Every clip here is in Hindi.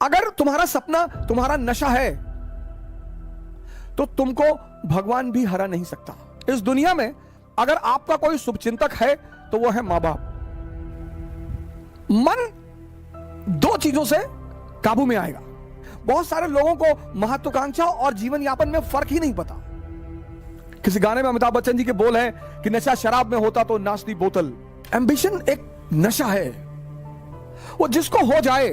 अगर तुम्हारा सपना तुम्हारा नशा है तो तुमको भगवान भी हरा नहीं सकता। इस दुनिया में अगर आपका कोई शुभचिंतक है तो वो है मां बाप। मन दो चीजों से काबू में आएगा। बहुत सारे लोगों को महत्वाकांक्षा और जीवन यापन में फर्क ही नहीं पता। किसी गाने में अमिताभ बच्चन जी के बोल हैं कि नशा शराब में होता तो नाचती बोतल। एम्बिशन एक नशा है, वो जिसको हो जाए।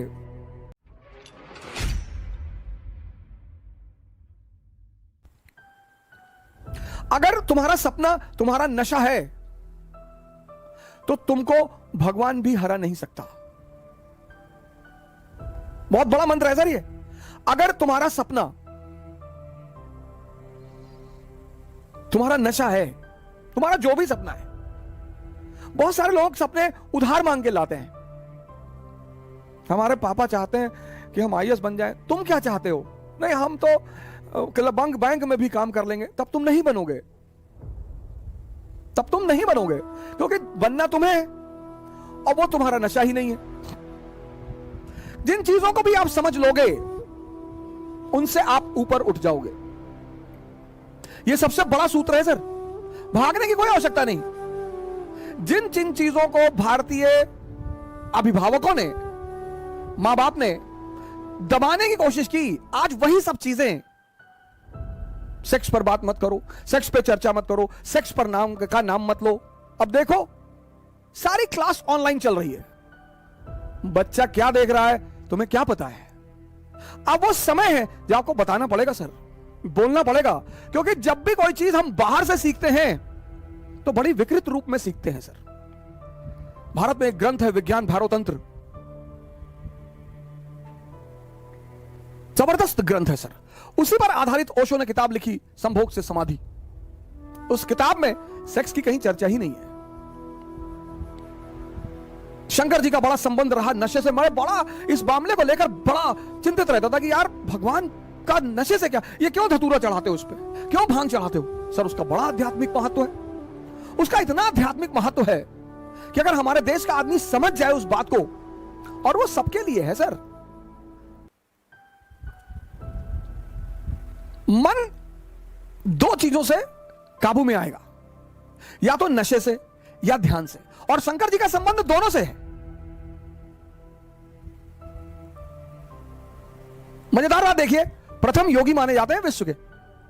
अगर तुम्हारा सपना तुम्हारा नशा है तो तुमको भगवान भी हरा नहीं सकता। बहुत बड़ा मंत्र है सर ये। अगर तुम्हारा सपना तुम्हारा नशा है, तुम्हारा जो भी सपना है। बहुत सारे लोग सपने उधार मांग के लाते हैं। हमारे पापा चाहते हैं कि हम आईएएस बन जाएं। तुम क्या चाहते हो? नहीं, हम तो बैंक में भी काम कर लेंगे। तब तुम नहीं बनोगे, तब तुम नहीं बनोगे, क्योंकि बनना तुम्हें है और वो तुम्हारा नशा ही नहीं है। जिन चीजों को भी आप समझ लोगे उनसे आप ऊपर उठ जाओगे। यह सबसे बड़ा सूत्र है सर। भागने की कोई आवश्यकता नहीं। जिन जिन चीजों को भारतीय अभिभावकों ने, मां बाप ने दबाने की कोशिश की, आज वही सब चीजें। सेक्स पर बात मत करो, सेक्स पे चर्चा मत करो, सेक्स पर नाम का नाम मत लो। अब देखो सारी क्लास ऑनलाइन चल रही है। बच्चा क्या देख रहा है तुम्हें क्या पता है? अब वो समय है जो आपको बताना पड़ेगा सर, बोलना पड़ेगा। क्योंकि जब भी कोई चीज हम बाहर से सीखते हैं तो बड़ी विकृत रूप में सीखते हैं सर। भारत में एक ग्रंथ है विज्ञान भारोतंत्र, जबरदस्त ग्रंथ है सर। उसी पर आधारित ओशो ने किताब लिखी संभोग से समाधि। उस किताब में सेक्स की कहीं चर्चा ही नहीं है। शंकर जी का बड़ा संबंध रहा नशे से। मैं बड़ा इस मामले को लेकर बड़ा चिंतित रहता था कि यार भगवान का नशे से क्या, ये क्यों धतूरा चढ़ाते हो उस पर, क्यों भांग चढ़ाते हो? सर उसका बड़ा आध्यात्मिक महत्व है। उसका इतना आध्यात्मिक महत्व है कि अगर हमारे देश का आदमी समझ जाए उस बात को, और वो सबके लिए है सर। मन दो चीजों से काबू में आएगा, या तो नशे से या ध्यान से। और शंकर जी का संबंध दोनों से है। मजेदार बात देखिए, प्रथम योगी माने जाते हैं विश्व के,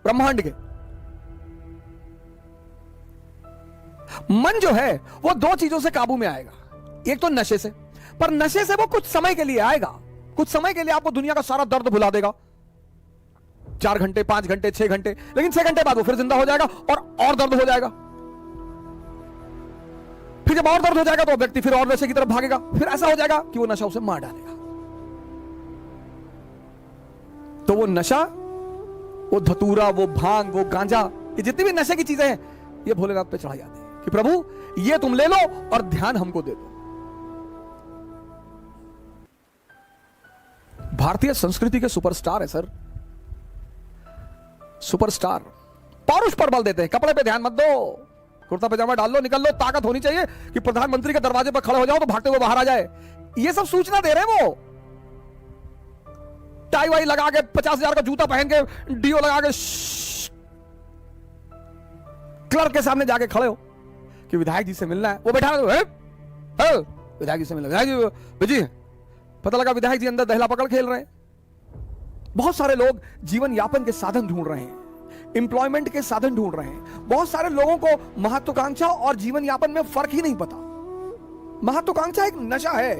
ब्रह्मांड के। मन जो है वो दो चीजों से काबू में आएगा, एक तो नशे से। पर नशे से वो कुछ समय के लिए आएगा। कुछ समय के लिए आपको दुनिया का सारा दर्द भुला देगा, 4 घंटे 5 घंटे 6 घंटे, लेकिन 6 घंटे बाद वो फिर जिंदा हो जाएगा और दर्द हो जाएगा। फिर जब और दर्द हो जाएगा तो व्यक्ति फिर और नशे की तरफ भागेगा। फिर ऐसा हो जाएगा कि वो नशा उसे मार डालेगा। तो वो नशा, वो धतूरा, वो भांग, वो गांजा, ये जितनी भी नशे की चीजें हैं, ये भोलेनाथ पे चढ़ाई जाती है कि प्रभु ये तुम ले लो और ध्यान हमको दे दो। भारतीय संस्कृति के सुपरस्टार है सर, सुपरस्टार। पौरुष पर बल देते हैं, कपड़े पे ध्यान मत दो, कुर्ता पजामा डाल लो, निकल लो। ताकत होनी चाहिए कि प्रधानमंत्री के दरवाजे पर खड़े हो जाओ तो भागते हुए बाहर आ जाए। ये सब सूचना दे रहे हैं वो। टाई वाई लगा के, 50,000 का जूता पहन के, डीओ लगा के क्लर्क के सामने जाके खड़े हो कि विधायक जी से मिलना है। वो बैठा है, विधायक जी से मिलना, विधायक जी बिजी है। पता लगा विधायक जी अंदर दहला पकड़ खेल रहे हैं। बहुत सारे लोग जीवन यापन के साधन ढूंढ रहे हैं, एम्प्लॉयमेंट के साधन ढूंढ रहे हैं। बहुत सारे लोगों को महत्वाकांक्षा और जीवन यापन में फर्क ही नहीं पता। महत्वाकांक्षा एक नशा है।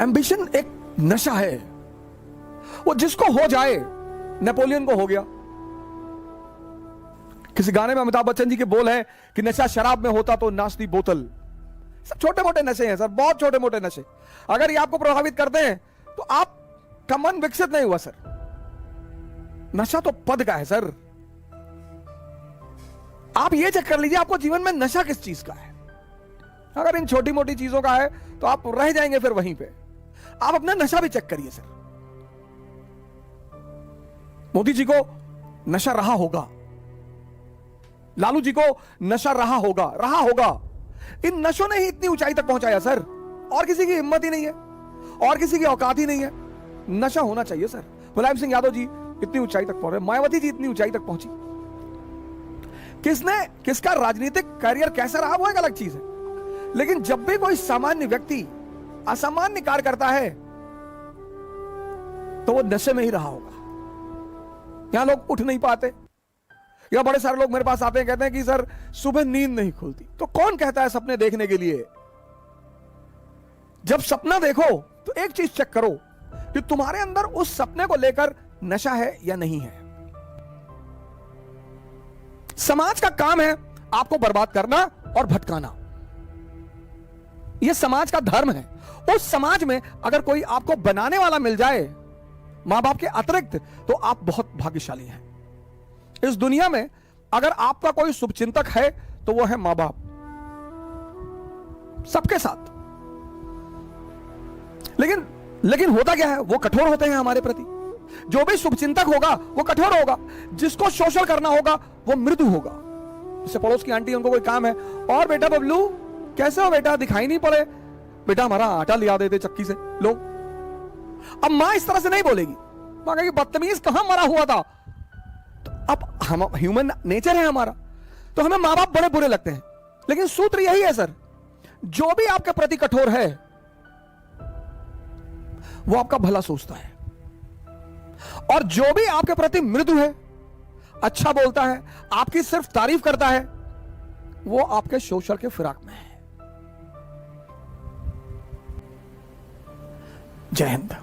एम्बिशन एक नशा है, वो जिसको हो जाए। नेपोलियन को हो गया। किसी गाने में अमिताभ बच्चन जी के बोल हैं कि नशा शराब में होता तो नाचती बोतल। सब छोटे मोटे नशे हैं सर, बहुत छोटे मोटे नशे। अगर ये आपको प्रभावित करते हैं तो आपका मन विकसित नहीं हुआ सर। नशा तो पद का है सर। आप ये चेक कर लीजिए आपको जीवन में नशा किस चीज का है। अगर इन छोटी मोटी चीजों का है तो आप रह जाएंगे फिर वहीं पे। आप अपना नशा भी चेक करिए सर। मोदी जी को नशा रहा होगा, लालू जी को नशा रहा होगा, इन नशों ने ही इतनी ऊंचाई तक पहुंचाया सर, और किसी की हिम्मत ही नहीं है, और किसी की औकात ही नहीं है। नशा होना चाहिए सर। मुलायम सिंह यादव जी इतनी ऊंचाई तक पहुंचे, मायावती जी इतनी ऊंचाई तक पहुंची। किसका राजनीतिक करियर कैसा रहा वो एक अलग चीज है, लेकिन जब भी कोई सामान्य व्यक्ति असामान्य कार्य करता है तो वो नशे में ही रहा होगा। यहां लोग उठ नहीं पाते, या बड़े सारे लोग मेरे पास आते हैं, कहते हैं कि सर सुबह नींद नहीं खुलती। तो कौन कहता है सपने देखने के लिए? जब सपना देखो तो एक चीज चेक करो कि तुम्हारे अंदर उस सपने को लेकर नशा है या नहीं है। समाज का काम है आपको बर्बाद करना और भटकाना, यह समाज का धर्म है। उस समाज में अगर कोई आपको बनाने वाला मिल जाए मां बाप के अतिरिक्त, तो आप बहुत भाग्यशाली हैं। इस दुनिया में अगर आपका कोई शुभचिंतक है तो वो है मां बाप, सबके साथ। लेकिन होता क्या है, वो कठोर होते हैं हमारे प्रति। जो भी शुभचिंतक होगा वो कठोर होगा, जिसको शोषण करना होगा वो मृदु होगा। जैसे पड़ोस की आंटी, उनको कोई काम है, और बेटा बबलू कैसे हो बेटा, दिखाई नहीं पड़े, बेटा हमारा आटा लिया देते चक्की से लोग। अब मां इस तरह से नहीं बोलेगी, मां कहेगी बदतमीज कहां मरा हुआ था। तो अब हम ह्यूमन नेचर है हमारा, तो हमें मां बाप बड़े बुरे लगते हैं। लेकिन सूत्र यही है सर, जो भी आपके प्रति कठोर है वो आपका भला सोचता है, और जो भी आपके प्रति मृदु है, अच्छा बोलता है, आपकी सिर्फ तारीफ करता है, वो आपके शोषण के फिराक में है। जय हिंद।